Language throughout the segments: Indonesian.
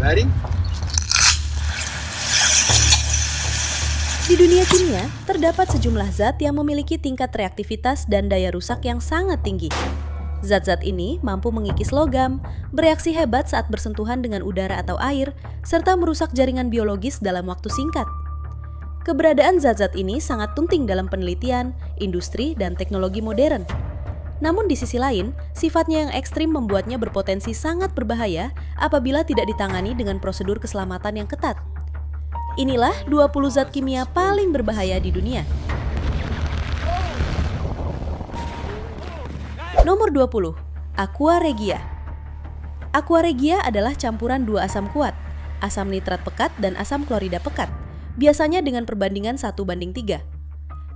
Mari. Di dunia kimia, terdapat sejumlah zat yang memiliki tingkat reaktivitas dan daya rusak yang sangat tinggi. Zat-zat ini mampu mengikis logam, bereaksi hebat saat bersentuhan dengan udara atau air, serta merusak jaringan biologis dalam waktu singkat. Keberadaan zat-zat ini sangat penting dalam penelitian, industri, dan teknologi modern. Namun di sisi lain, sifatnya yang ekstrim membuatnya berpotensi sangat berbahaya apabila tidak ditangani dengan prosedur keselamatan yang ketat. Inilah 20 zat kimia paling berbahaya di dunia. Nomor 20. Aqua Regia. Aqua Regia adalah campuran dua asam kuat, asam nitrat pekat dan asam klorida pekat, biasanya dengan perbandingan 1:3.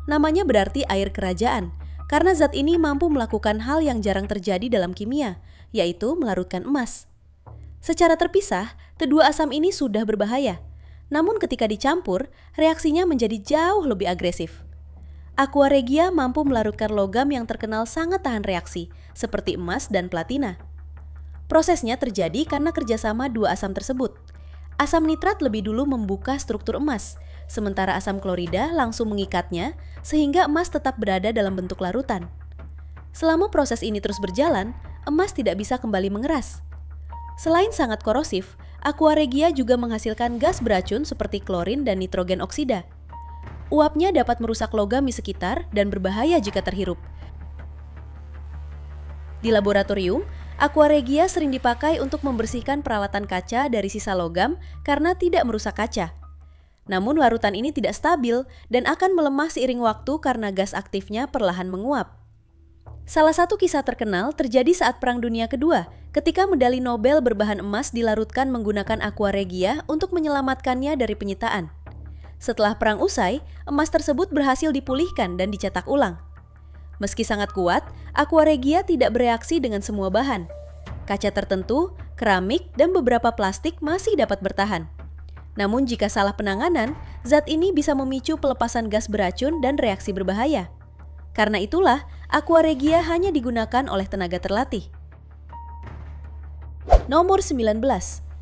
Namanya berarti air kerajaan, karena zat ini mampu melakukan hal yang jarang terjadi dalam kimia, yaitu melarutkan emas. Secara terpisah, kedua asam ini sudah berbahaya. Namun ketika dicampur, reaksinya menjadi jauh lebih agresif. Aqua Regia mampu melarutkan logam yang terkenal sangat tahan reaksi, seperti emas dan platina. Prosesnya terjadi karena kerjasama dua asam tersebut. Asam nitrat lebih dulu membuka struktur emas, sementara asam klorida langsung mengikatnya, sehingga emas tetap berada dalam bentuk larutan. Selama proses ini terus berjalan, emas tidak bisa kembali mengeras. Selain sangat korosif, Aqua Regia juga menghasilkan gas beracun seperti klorin dan nitrogen oksida. Uapnya dapat merusak logam di sekitar dan berbahaya jika terhirup. Di laboratorium, Aqua Regia sering dipakai untuk membersihkan peralatan kaca dari sisa logam karena tidak merusak kaca. Namun larutan ini tidak stabil dan akan melemah seiring waktu karena gas aktifnya perlahan menguap. Salah satu kisah terkenal terjadi saat Perang Dunia Kedua, ketika medali Nobel berbahan emas dilarutkan menggunakan Aqua Regia untuk menyelamatkannya dari penyitaan. Setelah perang usai, emas tersebut berhasil dipulihkan dan dicetak ulang. Meski sangat kuat, Aqua Regia tidak bereaksi dengan semua bahan. Kaca tertentu, keramik, dan beberapa plastik masih dapat bertahan. Namun jika salah penanganan, zat ini bisa memicu pelepasan gas beracun dan reaksi berbahaya. Karena itulah, Aqua Regia hanya digunakan oleh tenaga terlatih. Nomor 19.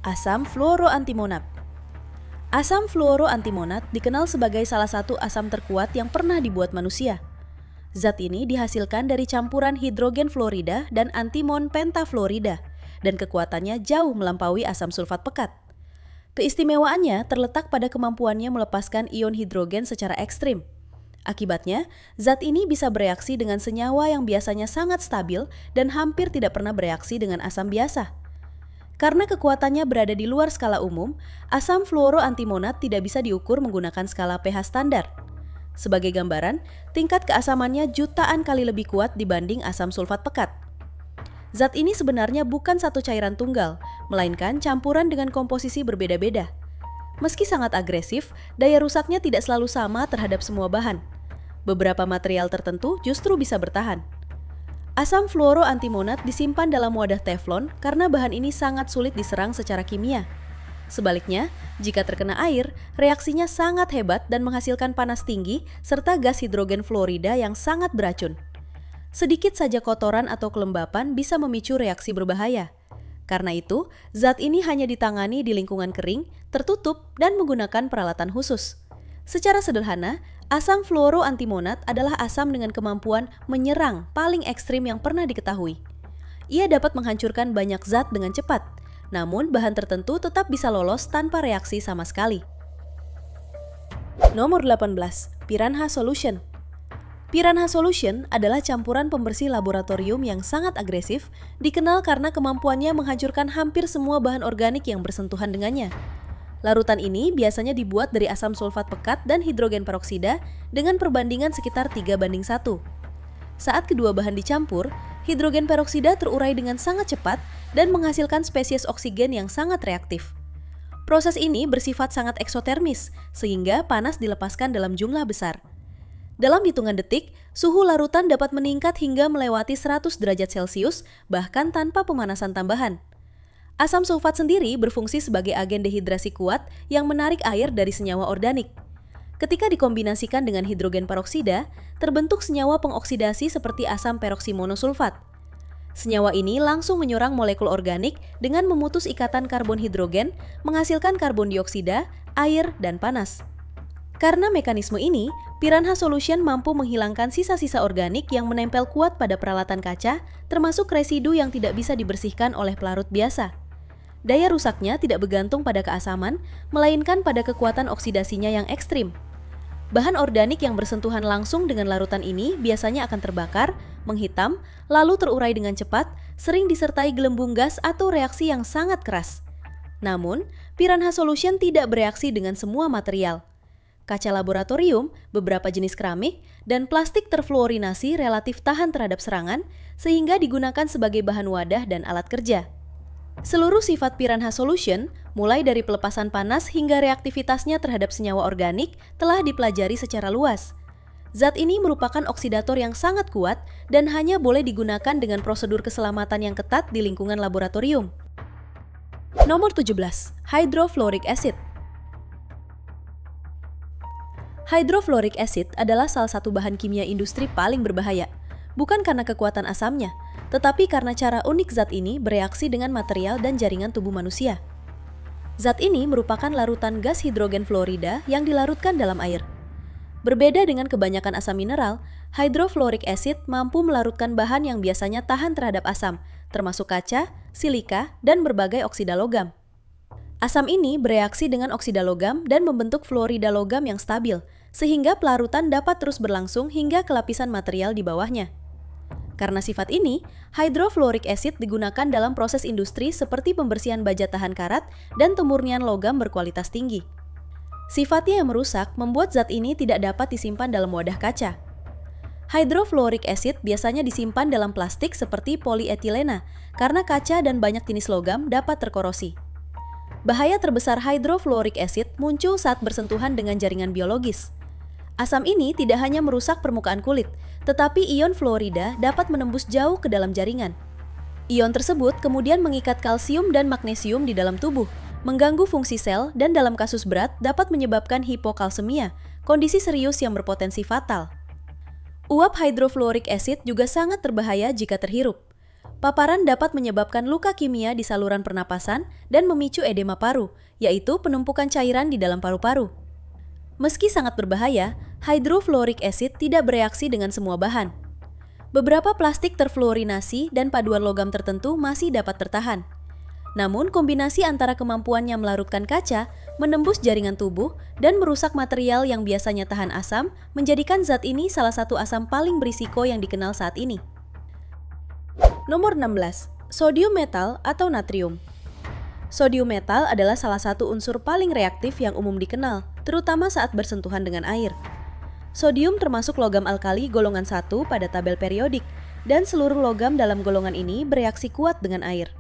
Asam fluoroantimonat. Asam fluoroantimonat dikenal sebagai salah satu asam terkuat yang pernah dibuat manusia. Zat ini dihasilkan dari campuran hidrogen fluorida dan antimon pentafluorida, dan kekuatannya jauh melampaui asam sulfat pekat. Keistimewaannya terletak pada kemampuannya melepaskan ion hidrogen secara ekstrim. Akibatnya, zat ini bisa bereaksi dengan senyawa yang biasanya sangat stabil dan hampir tidak pernah bereaksi dengan asam biasa. Karena kekuatannya berada di luar skala umum, asam fluoroantimonat tidak bisa diukur menggunakan skala pH standar. Sebagai gambaran, tingkat keasamannya jutaan kali lebih kuat dibanding asam sulfat pekat. Zat ini sebenarnya bukan satu cairan tunggal, melainkan campuran dengan komposisi berbeda-beda. Meski sangat agresif, daya rusaknya tidak selalu sama terhadap semua bahan. Beberapa material tertentu justru bisa bertahan. Asam fluoroantimonat disimpan dalam wadah teflon karena bahan ini sangat sulit diserang secara kimia. Sebaliknya, jika terkena air, reaksinya sangat hebat dan menghasilkan panas tinggi serta gas hidrogen fluorida yang sangat beracun. Sedikit saja kotoran atau kelembapan bisa memicu reaksi berbahaya. Karena itu, zat ini hanya ditangani di lingkungan kering, tertutup, dan menggunakan peralatan khusus. Secara sederhana, asam fluoroantimonat adalah asam dengan kemampuan menyerang paling ekstrim yang pernah diketahui. Ia dapat menghancurkan banyak zat dengan cepat, namun bahan tertentu tetap bisa lolos tanpa reaksi sama sekali. Nomor 18. Piranha Solution. Piranha Solution adalah campuran pembersih laboratorium yang sangat agresif, dikenal karena kemampuannya menghancurkan hampir semua bahan organik yang bersentuhan dengannya. Larutan ini biasanya dibuat dari asam sulfat pekat dan hidrogen peroksida dengan perbandingan sekitar 3:1. Saat kedua bahan dicampur, hidrogen peroksida terurai dengan sangat cepat dan menghasilkan spesies oksigen yang sangat reaktif. Proses ini bersifat sangat eksotermis, sehingga panas dilepaskan dalam jumlah besar. Dalam hitungan detik, suhu larutan dapat meningkat hingga melewati 100 derajat Celcius, bahkan tanpa pemanasan tambahan. Asam sulfat sendiri berfungsi sebagai agen dehidrasi kuat yang menarik air dari senyawa organik. Ketika dikombinasikan dengan hidrogen peroksida, terbentuk senyawa pengoksidasi seperti asam peroksimonosulfat. Senyawa ini langsung menyerang molekul organik dengan memutus ikatan karbon hidrogen, menghasilkan karbon dioksida, air, dan panas. Karena mekanisme ini, Piranha Solution mampu menghilangkan sisa-sisa organik yang menempel kuat pada peralatan kaca, termasuk residu yang tidak bisa dibersihkan oleh pelarut biasa. Daya rusaknya tidak bergantung pada keasaman, melainkan pada kekuatan oksidasinya yang ekstrim. Bahan organik yang bersentuhan langsung dengan larutan ini biasanya akan terbakar, menghitam, lalu terurai dengan cepat, sering disertai gelembung gas atau reaksi yang sangat keras. Namun, Piranha Solution tidak bereaksi dengan semua material. Kaca laboratorium, beberapa jenis keramik, dan plastik terfluorinasi relatif tahan terhadap serangan, sehingga digunakan sebagai bahan wadah dan alat kerja. Seluruh sifat Piranha Solution, mulai dari pelepasan panas hingga reaktivitasnya terhadap senyawa organik, telah dipelajari secara luas. Zat ini merupakan oksidator yang sangat kuat dan hanya boleh digunakan dengan prosedur keselamatan yang ketat di lingkungan laboratorium. Nomor 17. Hydrofluoric Acid. Hydrofluoric acid adalah salah satu bahan kimia industri paling berbahaya, bukan karena kekuatan asamnya, tetapi karena cara unik zat ini bereaksi dengan material dan jaringan tubuh manusia. Zat ini merupakan larutan gas hidrogen fluorida yang dilarutkan dalam air. Berbeda dengan kebanyakan asam mineral, hydrofluoric acid mampu melarutkan bahan yang biasanya tahan terhadap asam, termasuk kaca, silika, dan berbagai oksida logam. Asam ini bereaksi dengan oksida logam dan membentuk fluorida logam yang stabil, sehingga pelarutan dapat terus berlangsung hingga ke lapisan material di bawahnya. Karena sifat ini, hydrofluoric acid digunakan dalam proses industri seperti pembersihan baja tahan karat dan pemurnian logam berkualitas tinggi. Sifatnya yang merusak membuat zat ini tidak dapat disimpan dalam wadah kaca. Hydrofluoric acid biasanya disimpan dalam plastik seperti polietilena, karena kaca dan banyak jenis logam dapat terkorosi. Bahaya terbesar hydrofluoric acid muncul saat bersentuhan dengan jaringan biologis. Asam ini tidak hanya merusak permukaan kulit, tetapi ion fluorida dapat menembus jauh ke dalam jaringan. Ion tersebut kemudian mengikat kalsium dan magnesium di dalam tubuh, mengganggu fungsi sel dan dalam kasus berat dapat menyebabkan hipokalsemia, kondisi serius yang berpotensi fatal. Uap hydrofluoric acid juga sangat berbahaya jika terhirup. Paparan dapat menyebabkan luka kimia di saluran pernapasan dan memicu edema paru, yaitu penumpukan cairan di dalam paru-paru. Meski sangat berbahaya, hydrofluoric acid tidak bereaksi dengan semua bahan. Beberapa plastik terfluorinasi dan paduan logam tertentu masih dapat bertahan. Namun, kombinasi antara kemampuannya melarutkan kaca, menembus jaringan tubuh, dan merusak material yang biasanya tahan asam, menjadikan zat ini salah satu asam paling berisiko yang dikenal saat ini. Nomor 16. Sodium metal atau natrium. Sodium metal adalah salah satu unsur paling reaktif yang umum dikenal, terutama saat bersentuhan dengan air. Sodium termasuk logam alkali golongan 1 pada tabel periodik, dan seluruh logam dalam golongan ini bereaksi kuat dengan air.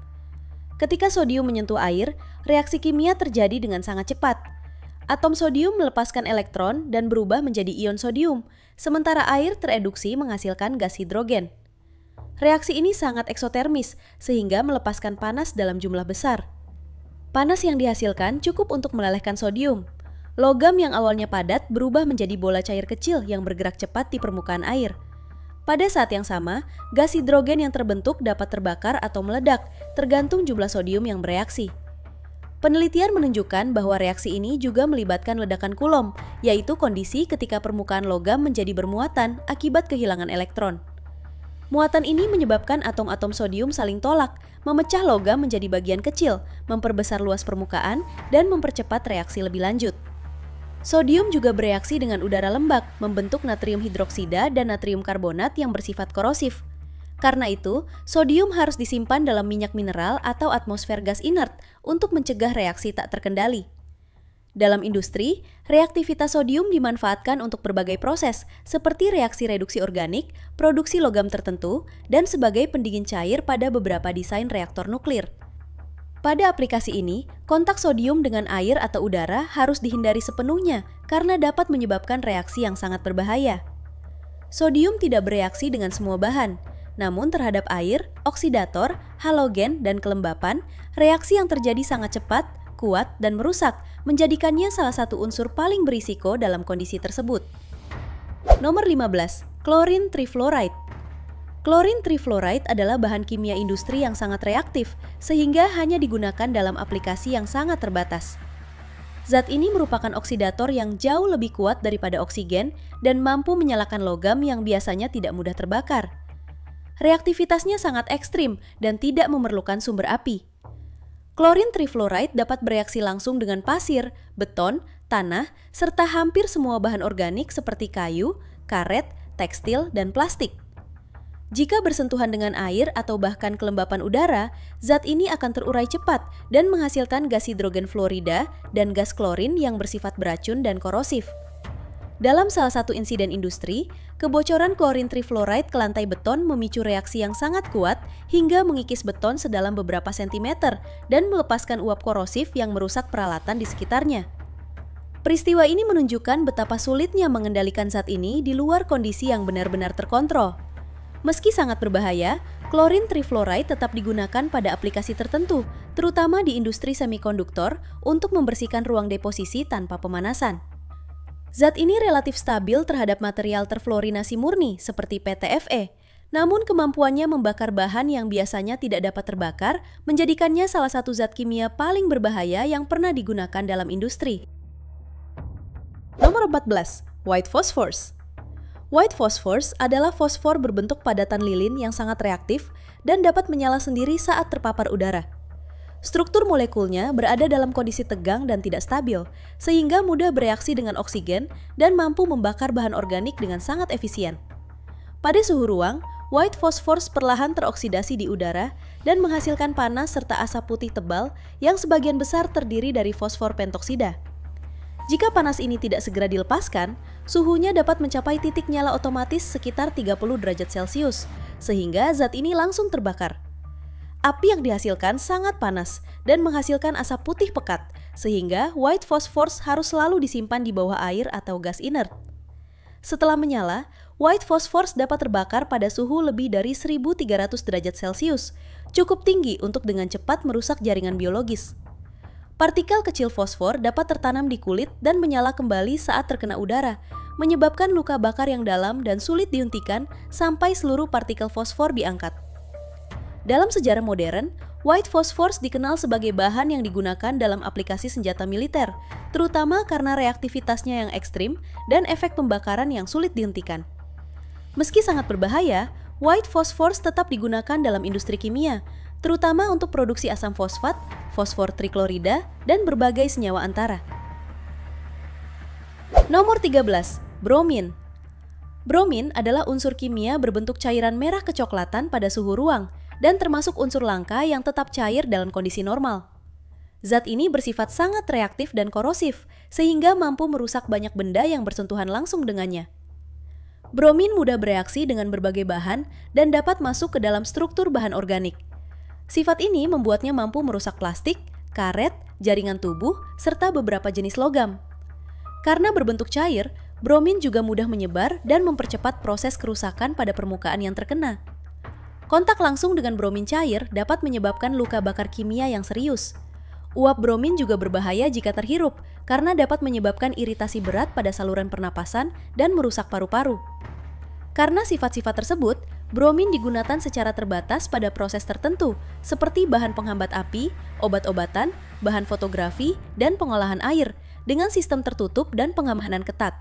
Ketika sodium menyentuh air, reaksi kimia terjadi dengan sangat cepat. Atom sodium melepaskan elektron dan berubah menjadi ion sodium, sementara air tereduksi menghasilkan gas hidrogen. Reaksi ini sangat eksotermis, sehingga melepaskan panas dalam jumlah besar. Panas yang dihasilkan cukup untuk melelehkan sodium. Logam yang awalnya padat berubah menjadi bola cair kecil yang bergerak cepat di permukaan air. Pada saat yang sama, gas hidrogen yang terbentuk dapat terbakar atau meledak, tergantung jumlah sodium yang bereaksi. Penelitian menunjukkan bahwa reaksi ini juga melibatkan ledakan Coulomb, yaitu kondisi ketika permukaan logam menjadi bermuatan akibat kehilangan elektron. Muatan ini menyebabkan atom-atom sodium saling tolak, memecah logam menjadi bagian kecil, memperbesar luas permukaan, dan mempercepat reaksi lebih lanjut. Sodium juga bereaksi dengan udara lembab, membentuk natrium hidroksida dan natrium karbonat yang bersifat korosif. Karena itu, sodium harus disimpan dalam minyak mineral atau atmosfer gas inert untuk mencegah reaksi tak terkendali. Dalam industri, reaktivitas sodium dimanfaatkan untuk berbagai proses, seperti reaksi reduksi organik, produksi logam tertentu, dan sebagai pendingin cair pada beberapa desain reaktor nuklir. Pada aplikasi ini, kontak sodium dengan air atau udara harus dihindari sepenuhnya karena dapat menyebabkan reaksi yang sangat berbahaya. Sodium tidak bereaksi dengan semua bahan, namun terhadap air, oksidator, halogen, dan kelembapan, reaksi yang terjadi sangat cepat, kuat, dan merusak, menjadikannya salah satu unsur paling berisiko dalam kondisi tersebut. Nomor 15. Chlorine trifluoride. Klorin trifluoride adalah bahan kimia industri yang sangat reaktif, sehingga hanya digunakan dalam aplikasi yang sangat terbatas. Zat ini merupakan oksidator yang jauh lebih kuat daripada oksigen dan mampu menyalakan logam yang biasanya tidak mudah terbakar. Reaktivitasnya sangat ekstrim dan tidak memerlukan sumber api. Klorin trifluoride dapat bereaksi langsung dengan pasir, beton, tanah, serta hampir semua bahan organik seperti kayu, karet, tekstil, dan plastik. Jika bersentuhan dengan air atau bahkan kelembapan udara, zat ini akan terurai cepat dan menghasilkan gas hidrogen fluorida dan gas klorin yang bersifat beracun dan korosif. Dalam salah satu insiden industri, kebocoran klorin trifluoride ke lantai beton memicu reaksi yang sangat kuat hingga mengikis beton sedalam beberapa sentimeter dan melepaskan uap korosif yang merusak peralatan di sekitarnya. Peristiwa ini menunjukkan betapa sulitnya mengendalikan zat ini di luar kondisi yang benar-benar terkontrol. Meski sangat berbahaya, klorin trifluoride tetap digunakan pada aplikasi tertentu, terutama di industri semikonduktor untuk membersihkan ruang deposisi tanpa pemanasan. Zat ini relatif stabil terhadap material terfluorinasi murni seperti PTFE, namun kemampuannya membakar bahan yang biasanya tidak dapat terbakar menjadikannya salah satu zat kimia paling berbahaya yang pernah digunakan dalam industri. Nomor 14. White phosphorus. White phosphorus adalah fosfor berbentuk padatan lilin yang sangat reaktif dan dapat menyala sendiri saat terpapar udara. Struktur molekulnya berada dalam kondisi tegang dan tidak stabil, sehingga mudah bereaksi dengan oksigen dan mampu membakar bahan organik dengan sangat efisien. Pada suhu ruang, white phosphorus perlahan teroksidasi di udara dan menghasilkan panas serta asap putih tebal yang sebagian besar terdiri dari fosfor pentoksida. Jika panas ini tidak segera dilepaskan, suhunya dapat mencapai titik nyala otomatis sekitar 30 derajat Celcius, sehingga zat ini langsung terbakar. Api yang dihasilkan sangat panas dan menghasilkan asap putih pekat, sehingga white phosphorus harus selalu disimpan di bawah air atau gas inert. Setelah menyala, white phosphorus dapat terbakar pada suhu lebih dari 1300 derajat Celcius, cukup tinggi untuk dengan cepat merusak jaringan biologis. Partikel kecil fosfor dapat tertanam di kulit dan menyala kembali saat terkena udara, menyebabkan luka bakar yang dalam dan sulit dihentikan sampai seluruh partikel fosfor diangkat. Dalam sejarah modern, white phosphorus dikenal sebagai bahan yang digunakan dalam aplikasi senjata militer, terutama karena reaktivitasnya yang ekstrim dan efek pembakaran yang sulit dihentikan. Meski sangat berbahaya, white phosphorus tetap digunakan dalam industri kimia, terutama untuk produksi asam fosfat, fosfor triklorida, dan berbagai senyawa antara. Nomor 13. Bromin. Bromin adalah unsur kimia berbentuk cairan merah kecoklatan pada suhu ruang dan termasuk unsur langka yang tetap cair dalam kondisi normal. Zat ini bersifat sangat reaktif dan korosif, sehingga mampu merusak banyak benda yang bersentuhan langsung dengannya. Bromin mudah bereaksi dengan berbagai bahan dan dapat masuk ke dalam struktur bahan organik. Sifat ini membuatnya mampu merusak plastik, karet, jaringan tubuh, serta beberapa jenis logam. Karena berbentuk cair, bromin juga mudah menyebar dan mempercepat proses kerusakan pada permukaan yang terkena. Kontak langsung dengan bromin cair dapat menyebabkan luka bakar kimia yang serius. Uap bromin juga berbahaya jika terhirup, karena dapat menyebabkan iritasi berat pada saluran pernapasan dan merusak paru-paru. Karena sifat-sifat tersebut, bromin digunakan secara terbatas pada proses tertentu, seperti bahan penghambat api, obat-obatan, bahan fotografi, dan pengolahan air, dengan sistem tertutup dan pengamanan ketat.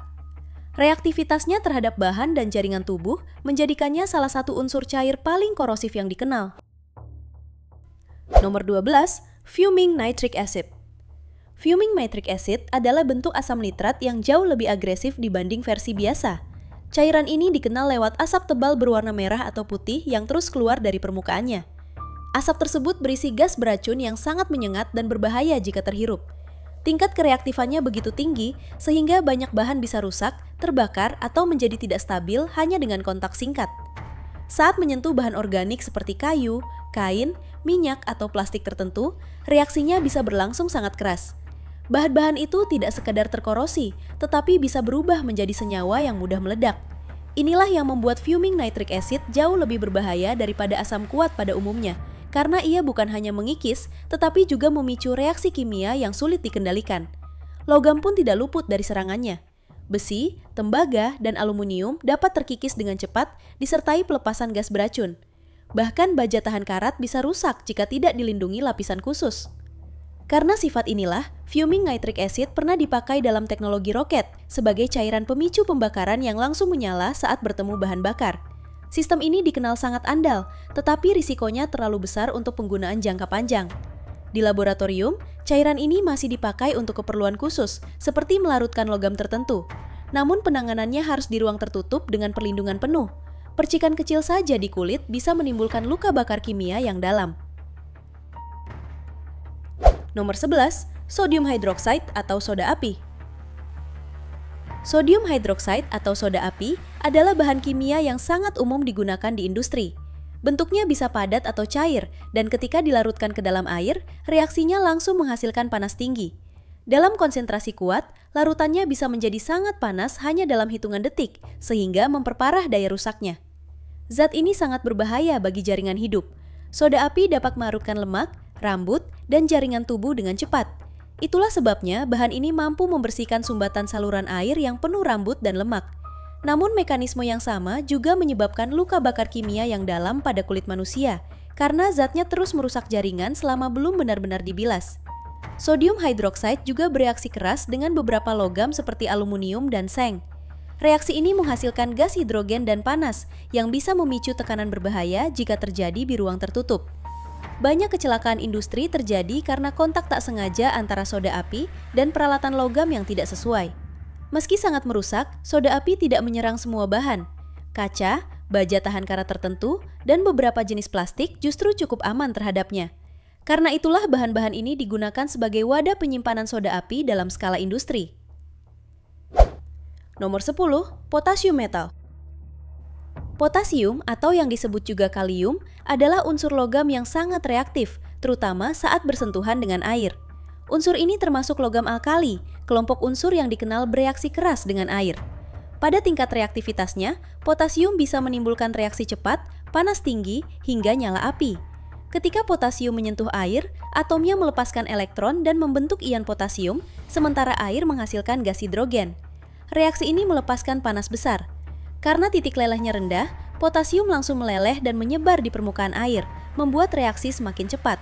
Reaktivitasnya terhadap bahan dan jaringan tubuh menjadikannya salah satu unsur cair paling korosif yang dikenal. Nomor 12. Fuming nitric acid. Fuming nitric acid adalah bentuk asam nitrat yang jauh lebih agresif dibanding versi biasa. Cairan ini dikenal lewat asap tebal berwarna merah atau putih yang terus keluar dari permukaannya. Asap tersebut berisi gas beracun yang sangat menyengat dan berbahaya jika terhirup. Tingkat kereaktifannya begitu tinggi sehingga banyak bahan bisa rusak, terbakar, atau menjadi tidak stabil hanya dengan kontak singkat. Saat menyentuh bahan organik seperti kayu, kain, minyak, atau plastik tertentu, reaksinya bisa berlangsung sangat keras. Bahan-bahan itu tidak sekadar terkorosi, tetapi bisa berubah menjadi senyawa yang mudah meledak. Inilah yang membuat fuming nitric acid jauh lebih berbahaya daripada asam kuat pada umumnya, karena ia bukan hanya mengikis, tetapi juga memicu reaksi kimia yang sulit dikendalikan. Logam pun tidak luput dari serangannya. Besi, tembaga, dan aluminium dapat terkikis dengan cepat disertai pelepasan gas beracun. Bahkan baja tahan karat bisa rusak jika tidak dilindungi lapisan khusus. Karena sifat inilah, fuming nitric acid pernah dipakai dalam teknologi roket sebagai cairan pemicu pembakaran yang langsung menyala saat bertemu bahan bakar. Sistem ini dikenal sangat andal, tetapi risikonya terlalu besar untuk penggunaan jangka panjang. Di laboratorium, cairan ini masih dipakai untuk keperluan khusus, seperti melarutkan logam tertentu. Namun penanganannya harus di ruang tertutup dengan perlindungan penuh. Percikan kecil saja di kulit bisa menimbulkan luka bakar kimia yang dalam. Nomor 11, sodium hydroxide atau soda api. Sodium hydroxide atau soda api adalah bahan kimia yang sangat umum digunakan di industri. Bentuknya bisa padat atau cair, dan ketika dilarutkan ke dalam air, reaksinya langsung menghasilkan panas tinggi. Dalam konsentrasi kuat, larutannya bisa menjadi sangat panas hanya dalam hitungan detik, sehingga memperparah daya rusaknya. Zat ini sangat berbahaya bagi jaringan hidup. Soda api dapat melarutkan lemak, rambut, dan jaringan tubuh dengan cepat. Itulah sebabnya bahan ini mampu membersihkan sumbatan saluran air yang penuh rambut dan lemak. Namun mekanisme yang sama juga menyebabkan luka bakar kimia yang dalam pada kulit manusia, karena zatnya terus merusak jaringan selama belum benar-benar dibilas. Sodium hydroxide juga bereaksi keras dengan beberapa logam seperti aluminium dan seng. Reaksi ini menghasilkan gas hidrogen dan panas yang bisa memicu tekanan berbahaya jika terjadi di ruang tertutup. Banyak kecelakaan industri terjadi karena kontak tak sengaja antara soda api dan peralatan logam yang tidak sesuai. Meski sangat merusak, soda api tidak menyerang semua bahan. Kaca, baja tahan karat tertentu, dan beberapa jenis plastik justru cukup aman terhadapnya. Karena itulah bahan-bahan ini digunakan sebagai wadah penyimpanan soda api dalam skala industri. Nomor 10, potasium metal. Potasium atau yang disebut juga kalium adalah unsur logam yang sangat reaktif, terutama saat bersentuhan dengan air. Unsur ini termasuk logam alkali, kelompok unsur yang dikenal bereaksi keras dengan air. Pada tingkat reaktivitasnya, potasium bisa menimbulkan reaksi cepat, panas tinggi, hingga nyala api. Ketika potasium menyentuh air, atomnya melepaskan elektron dan membentuk ion potasium, sementara air menghasilkan gas hidrogen. Reaksi ini melepaskan panas besar. Karena titik lelehnya rendah, potasium langsung meleleh dan menyebar di permukaan air, membuat reaksi semakin cepat.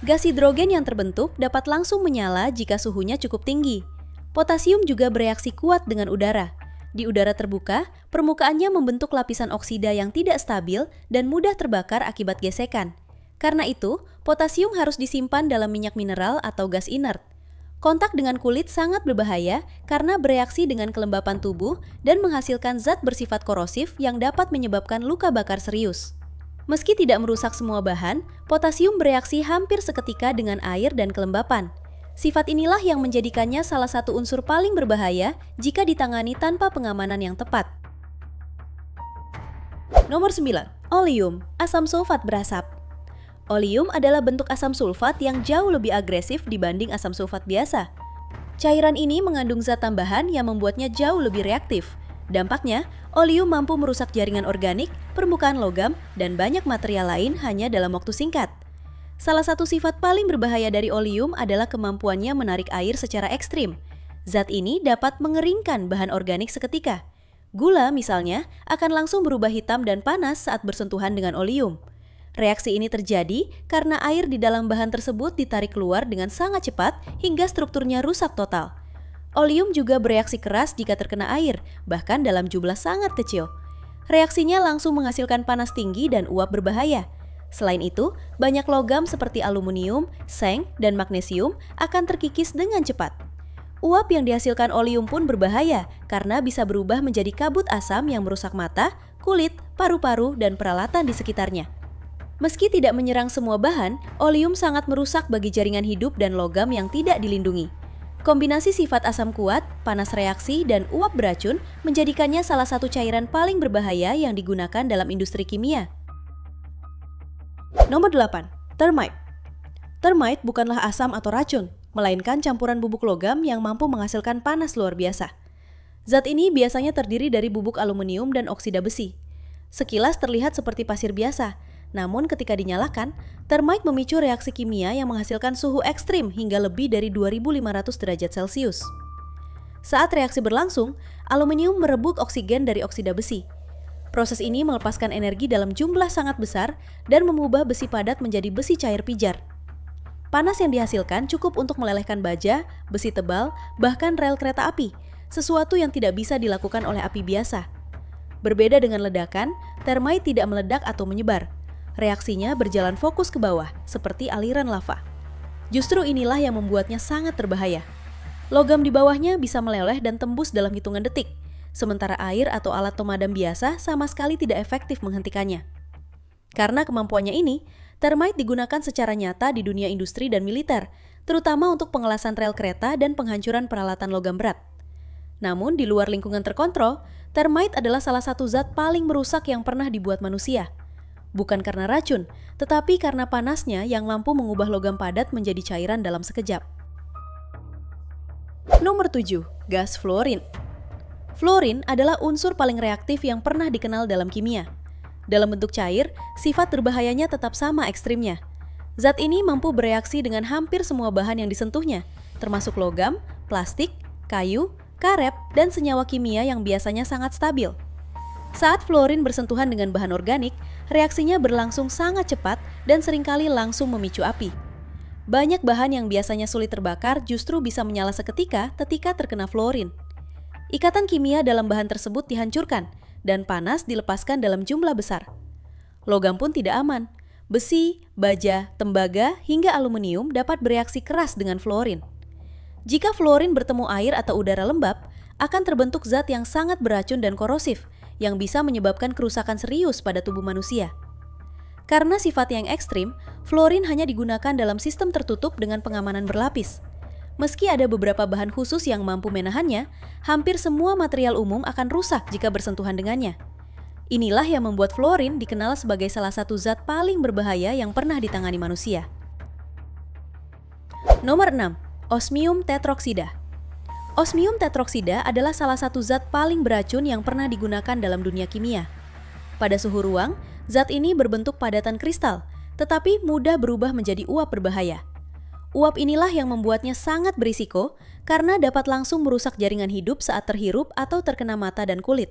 Gas hidrogen yang terbentuk dapat langsung menyala jika suhunya cukup tinggi. Potasium juga bereaksi kuat dengan udara. Di udara terbuka, permukaannya membentuk lapisan oksida yang tidak stabil dan mudah terbakar akibat gesekan. Karena itu, potasium harus disimpan dalam minyak mineral atau gas inert. Kontak dengan kulit sangat berbahaya karena bereaksi dengan kelembapan tubuh dan menghasilkan zat bersifat korosif yang dapat menyebabkan luka bakar serius. Meski tidak merusak semua bahan, potasium bereaksi hampir seketika dengan air dan kelembapan. Sifat inilah yang menjadikannya salah satu unsur paling berbahaya jika ditangani tanpa pengamanan yang tepat. Nomor 9. Oleum, asam sulfat berasap. Oleum adalah bentuk asam sulfat yang jauh lebih agresif dibanding asam sulfat biasa. Cairan ini mengandung zat tambahan yang membuatnya jauh lebih reaktif. Dampaknya, oleum mampu merusak jaringan organik, permukaan logam, dan banyak material lain hanya dalam waktu singkat. Salah satu sifat paling berbahaya dari oleum adalah kemampuannya menarik air secara ekstrim. Zat ini dapat mengeringkan bahan organik seketika. Gula, misalnya, akan langsung berubah hitam dan panas saat bersentuhan dengan oleum. Reaksi ini terjadi karena air di dalam bahan tersebut ditarik keluar dengan sangat cepat hingga strukturnya rusak total. Oleum juga bereaksi keras jika terkena air, bahkan dalam jumlah sangat kecil. Reaksinya langsung menghasilkan panas tinggi dan uap berbahaya. Selain itu, banyak logam seperti aluminium, seng, dan magnesium akan terkikis dengan cepat. Uap yang dihasilkan oleum pun berbahaya karena bisa berubah menjadi kabut asam yang merusak mata, kulit, paru-paru, dan peralatan di sekitarnya. Meski tidak menyerang semua bahan, oleum sangat merusak bagi jaringan hidup dan logam yang tidak dilindungi. Kombinasi sifat asam kuat, panas reaksi, dan uap beracun menjadikannya salah satu cairan paling berbahaya yang digunakan dalam industri kimia. Nomor 8. Termite. Termite bukanlah asam atau racun, melainkan campuran bubuk logam yang mampu menghasilkan panas luar biasa. Zat ini biasanya terdiri dari bubuk aluminium dan oksida besi. Sekilas terlihat seperti pasir biasa, namun ketika dinyalakan, termite memicu reaksi kimia yang menghasilkan suhu ekstrim hingga lebih dari 2500 derajat Celcius. Saat reaksi berlangsung, aluminium merebut oksigen dari oksida besi. Proses ini melepaskan energi dalam jumlah sangat besar dan mengubah besi padat menjadi besi cair pijar. Panas yang dihasilkan cukup untuk melelehkan baja, besi tebal, bahkan rel kereta api, sesuatu yang tidak bisa dilakukan oleh api biasa. Berbeda dengan ledakan, termite tidak meledak atau menyebar. Reaksinya berjalan fokus ke bawah, seperti aliran lava. Justru inilah yang membuatnya sangat berbahaya. Logam di bawahnya bisa meleleh dan tembus dalam hitungan detik, sementara air atau alat pemadam biasa sama sekali tidak efektif menghentikannya. Karena kemampuannya ini, termite digunakan secara nyata di dunia industri dan militer, terutama untuk pengelasan rel kereta dan penghancuran peralatan logam berat. Namun, di luar lingkungan terkontrol, termite adalah salah satu zat paling merusak yang pernah dibuat manusia. Bukan karena racun, tetapi karena panasnya yang mampu mengubah logam padat menjadi cairan dalam sekejap. Nomor 7. Gas fluorin. Fluorin adalah unsur paling reaktif yang pernah dikenal dalam kimia. Dalam bentuk cair, sifat berbahayanya tetap sama ekstrimnya. Zat ini mampu bereaksi dengan hampir semua bahan yang disentuhnya, termasuk logam, plastik, kayu, karet, dan senyawa kimia yang biasanya sangat stabil. Saat fluorin bersentuhan dengan bahan organik, reaksinya berlangsung sangat cepat dan seringkali langsung memicu api. Banyak bahan yang biasanya sulit terbakar justru bisa menyala seketika ketika terkena fluorin. Ikatan kimia dalam bahan tersebut dihancurkan, dan panas dilepaskan dalam jumlah besar. Logam pun tidak aman. Besi, baja, tembaga, hingga aluminium dapat bereaksi keras dengan fluorin. Jika fluorin bertemu air atau udara lembab, akan terbentuk zat yang sangat beracun dan korosif, yang bisa menyebabkan kerusakan serius pada tubuh manusia. Karena sifatnya yang ekstrim, fluorin hanya digunakan dalam sistem tertutup dengan pengamanan berlapis. Meski ada beberapa bahan khusus yang mampu menahannya, hampir semua material umum akan rusak jika bersentuhan dengannya. Inilah yang membuat fluorin dikenal sebagai salah satu zat paling berbahaya yang pernah ditangani manusia. Nomor 6. Osmium tetroksida. Osmium tetroksida adalah salah satu zat paling beracun yang pernah digunakan dalam dunia kimia. Pada suhu ruang, zat ini berbentuk padatan kristal, tetapi mudah berubah menjadi uap berbahaya. Uap inilah yang membuatnya sangat berisiko karena dapat langsung merusak jaringan hidup saat terhirup atau terkena mata dan kulit.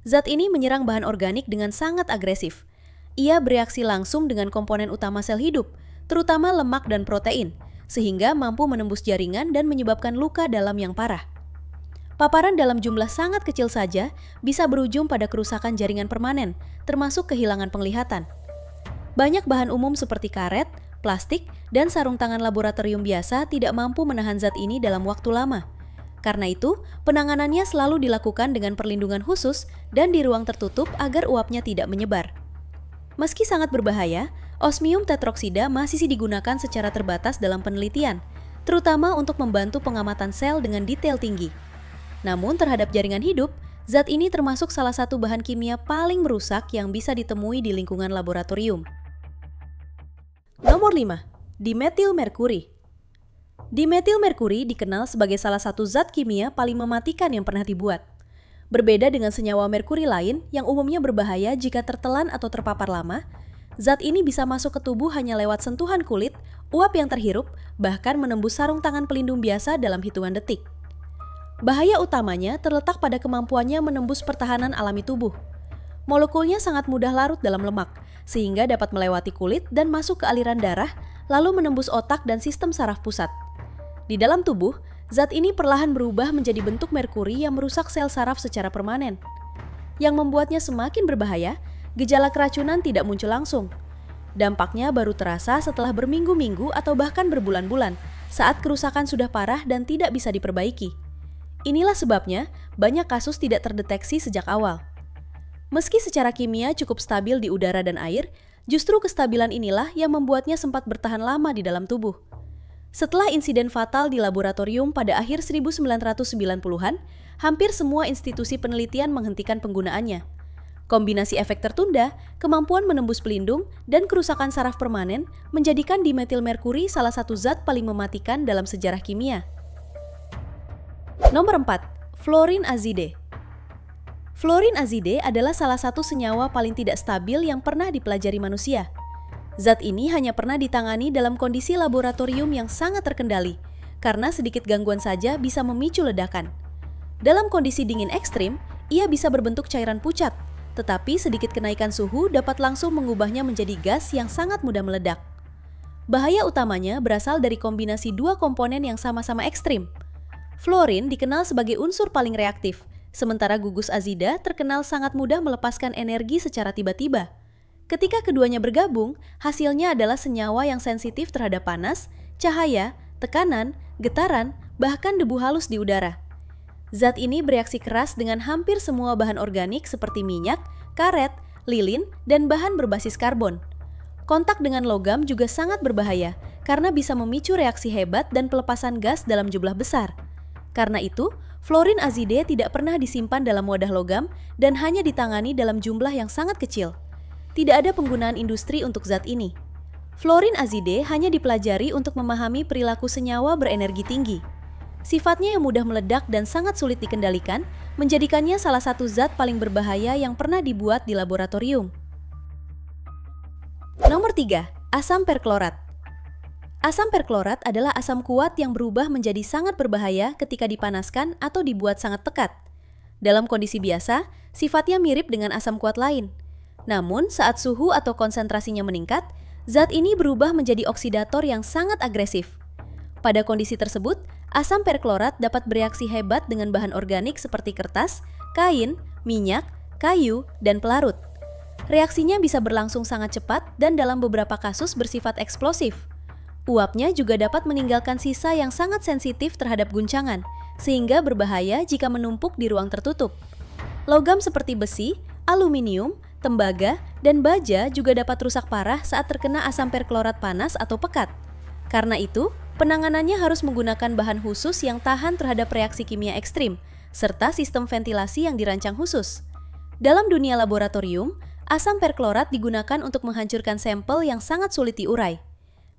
Zat ini menyerang bahan organik dengan sangat agresif. Ia bereaksi langsung dengan komponen utama sel hidup, terutama lemak dan protein, sehingga mampu menembus jaringan dan menyebabkan luka dalam yang parah. Paparan dalam jumlah sangat kecil saja bisa berujung pada kerusakan jaringan permanen, termasuk kehilangan penglihatan. Banyak bahan umum seperti karet, plastik, dan sarung tangan laboratorium biasa tidak mampu menahan zat ini dalam waktu lama. Karena itu, penanganannya selalu dilakukan dengan perlindungan khusus dan di ruang tertutup agar uapnya tidak menyebar. Meski sangat berbahaya, osmium tetroksida masih digunakan secara terbatas dalam penelitian, terutama untuk membantu pengamatan sel dengan detail tinggi. Namun terhadap jaringan hidup, zat ini termasuk salah satu bahan kimia paling merusak yang bisa ditemui di lingkungan laboratorium. Nomor 5. Dimetilmerkuri. Dimetilmerkuri dikenal sebagai salah satu zat kimia paling mematikan yang pernah dibuat. Berbeda dengan senyawa merkuri lain yang umumnya berbahaya jika tertelan atau terpapar lama, zat ini bisa masuk ke tubuh hanya lewat sentuhan kulit, uap yang terhirup, bahkan menembus sarung tangan pelindung biasa dalam hitungan detik. Bahaya utamanya terletak pada kemampuannya menembus pertahanan alami tubuh. Molekulnya sangat mudah larut dalam lemak, sehingga dapat melewati kulit dan masuk ke aliran darah, lalu menembus otak dan sistem saraf pusat. Di dalam tubuh, zat ini perlahan berubah menjadi bentuk merkuri yang merusak sel saraf secara permanen. Yang membuatnya semakin berbahaya, gejala keracunan tidak muncul langsung. Dampaknya baru terasa setelah berminggu-minggu atau bahkan berbulan-bulan, saat kerusakan sudah parah dan tidak bisa diperbaiki. Inilah sebabnya banyak kasus tidak terdeteksi sejak awal. Meski secara kimia cukup stabil di udara dan air, justru kestabilan inilah yang membuatnya sempat bertahan lama di dalam tubuh. Setelah insiden fatal di laboratorium pada akhir 1990-an, hampir semua institusi penelitian menghentikan penggunaannya. Kombinasi efek tertunda, kemampuan menembus pelindung, dan kerusakan saraf permanen menjadikan dimetilmerkuri salah satu zat paling mematikan dalam sejarah kimia. Nomor 4. Fluorin azide. Fluorin azide adalah salah satu senyawa paling tidak stabil yang pernah dipelajari manusia. Zat ini hanya pernah ditangani dalam kondisi laboratorium yang sangat terkendali, karena sedikit gangguan saja bisa memicu ledakan. Dalam kondisi dingin ekstrim, ia bisa berbentuk cairan pucat, tetapi sedikit kenaikan suhu dapat langsung mengubahnya menjadi gas yang sangat mudah meledak. Bahaya utamanya berasal dari kombinasi dua komponen yang sama-sama ekstrim. Fluorin dikenal sebagai unsur paling reaktif, sementara gugus azida terkenal sangat mudah melepaskan energi secara tiba-tiba. Ketika keduanya bergabung, hasilnya adalah senyawa yang sensitif terhadap panas, cahaya, tekanan, getaran, bahkan debu halus di udara. Zat ini bereaksi keras dengan hampir semua bahan organik seperti minyak, karet, lilin, dan bahan berbasis karbon. Kontak dengan logam juga sangat berbahaya karena bisa memicu reaksi hebat dan pelepasan gas dalam jumlah besar. Karena itu, fluorin azide tidak pernah disimpan dalam wadah logam dan hanya ditangani dalam jumlah yang sangat kecil. Tidak ada penggunaan industri untuk zat ini. Fluorin azide hanya dipelajari untuk memahami perilaku senyawa berenergi tinggi. Sifatnya yang mudah meledak dan sangat sulit dikendalikan, menjadikannya salah satu zat paling berbahaya yang pernah dibuat di laboratorium. Nomor 3. Asam perklorat. Asam perklorat adalah asam kuat yang berubah menjadi sangat berbahaya ketika dipanaskan atau dibuat sangat pekat. Dalam kondisi biasa, sifatnya mirip dengan asam kuat lain. Namun, saat suhu atau konsentrasinya meningkat, zat ini berubah menjadi oksidator yang sangat agresif. Pada kondisi tersebut, asam perklorat dapat bereaksi hebat dengan bahan organik seperti kertas, kain, minyak, kayu, dan pelarut. Reaksinya bisa berlangsung sangat cepat dan dalam beberapa kasus bersifat eksplosif. Uapnya juga dapat meninggalkan sisa yang sangat sensitif terhadap guncangan, sehingga berbahaya jika menumpuk di ruang tertutup. Logam seperti besi, aluminium, tembaga, dan baja juga dapat rusak parah saat terkena asam perklorat panas atau pekat. Karena itu, penanganannya harus menggunakan bahan khusus yang tahan terhadap reaksi kimia ekstrim, serta sistem ventilasi yang dirancang khusus. Dalam dunia laboratorium, asam perklorat digunakan untuk menghancurkan sampel yang sangat sulit diurai.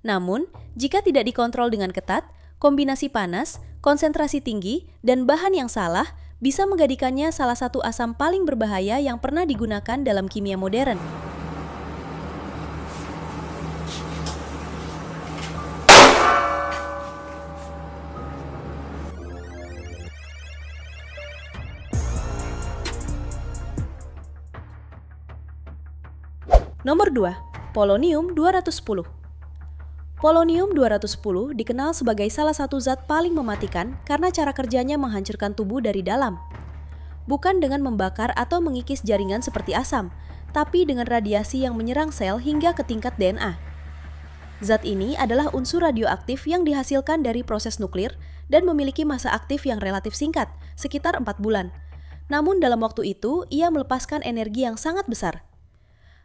Namun, jika tidak dikontrol dengan ketat, kombinasi panas, konsentrasi tinggi, dan bahan yang salah bisa menjadikannya salah satu asam paling berbahaya yang pernah digunakan dalam kimia modern. Nomor 2. Polonium-210. Polonium-210 dikenal sebagai salah satu zat paling mematikan karena cara kerjanya menghancurkan tubuh dari dalam. Bukan dengan membakar atau mengikis jaringan seperti asam, tapi dengan radiasi yang menyerang sel hingga ke tingkat DNA. Zat ini adalah unsur radioaktif yang dihasilkan dari proses nuklir dan memiliki masa aktif yang relatif singkat, sekitar 4 bulan. Namun dalam waktu itu, ia melepaskan energi yang sangat besar.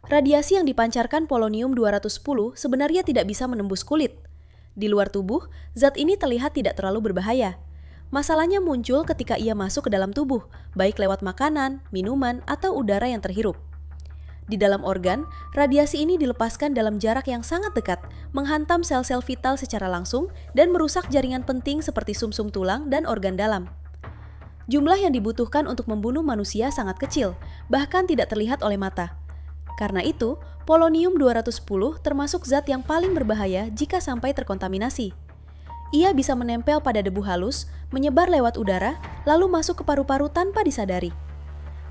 Radiasi yang dipancarkan polonium-210 sebenarnya tidak bisa menembus kulit. Di luar tubuh, zat ini terlihat tidak terlalu berbahaya. Masalahnya muncul ketika ia masuk ke dalam tubuh, baik lewat makanan, minuman, atau udara yang terhirup. Di dalam organ, radiasi ini dilepaskan dalam jarak yang sangat dekat, menghantam sel-sel vital secara langsung, dan merusak jaringan penting seperti sumsum tulang dan organ dalam. Jumlah yang dibutuhkan untuk membunuh manusia sangat kecil, bahkan tidak terlihat oleh mata. Karena itu, polonium-210 termasuk zat yang paling berbahaya jika sampai terkontaminasi. Ia bisa menempel pada debu halus, menyebar lewat udara, lalu masuk ke paru-paru tanpa disadari.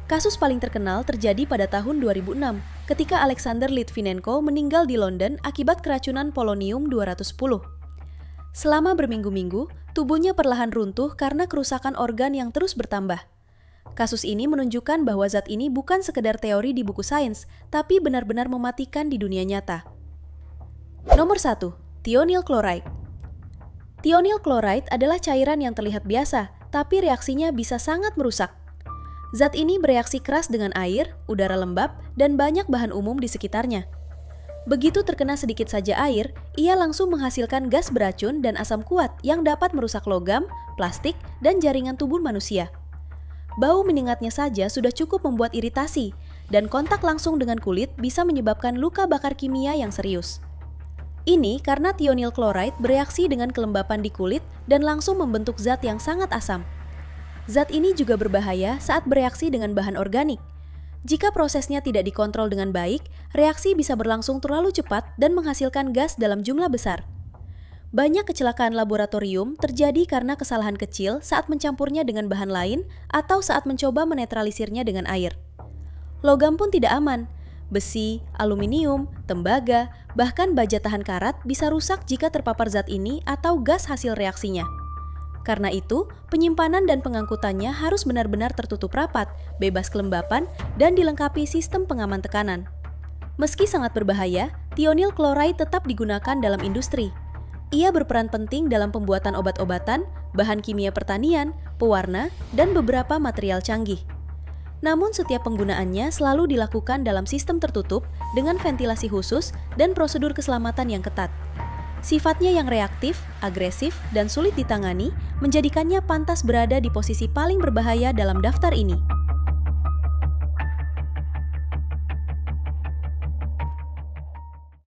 Kasus paling terkenal terjadi pada tahun 2006 ketika Alexander Litvinenko meninggal di London akibat keracunan polonium-210. Selama berminggu-minggu, tubuhnya perlahan runtuh karena kerusakan organ yang terus bertambah. Kasus ini menunjukkan bahwa zat ini bukan sekedar teori di buku sains, tapi benar-benar mematikan di dunia nyata. Nomor 1. Thionyl chloride. Thionyl chloride adalah cairan yang terlihat biasa, tapi reaksinya bisa sangat merusak. Zat ini bereaksi keras dengan air, udara lembab, dan banyak bahan umum di sekitarnya. Begitu terkena sedikit saja air, ia langsung menghasilkan gas beracun dan asam kuat yang dapat merusak logam, plastik, dan jaringan tubuh manusia. Bau menyengatnya saja sudah cukup membuat iritasi, dan kontak langsung dengan kulit bisa menyebabkan luka bakar kimia yang serius. Ini karena thionyl chloride bereaksi dengan kelembapan di kulit dan langsung membentuk zat yang sangat asam. Zat ini juga berbahaya saat bereaksi dengan bahan organik. Jika prosesnya tidak dikontrol dengan baik, reaksi bisa berlangsung terlalu cepat dan menghasilkan gas dalam jumlah besar. Banyak kecelakaan laboratorium terjadi karena kesalahan kecil saat mencampurnya dengan bahan lain atau saat mencoba menetralisirnya dengan air. Logam pun tidak aman. Besi, aluminium, tembaga, bahkan baja tahan karat bisa rusak jika terpapar zat ini atau gas hasil reaksinya. Karena itu, penyimpanan dan pengangkutannya harus benar-benar tertutup rapat, bebas kelembapan, dan dilengkapi sistem pengaman tekanan. Meski sangat berbahaya, tionil chloride tetap digunakan dalam industri. Ia berperan penting dalam pembuatan obat-obatan, bahan kimia pertanian, pewarna, dan beberapa material canggih. Namun setiap penggunaannya selalu dilakukan dalam sistem tertutup dengan ventilasi khusus dan prosedur keselamatan yang ketat. Sifatnya yang reaktif, agresif, dan sulit ditangani menjadikannya pantas berada di posisi paling berbahaya dalam daftar ini.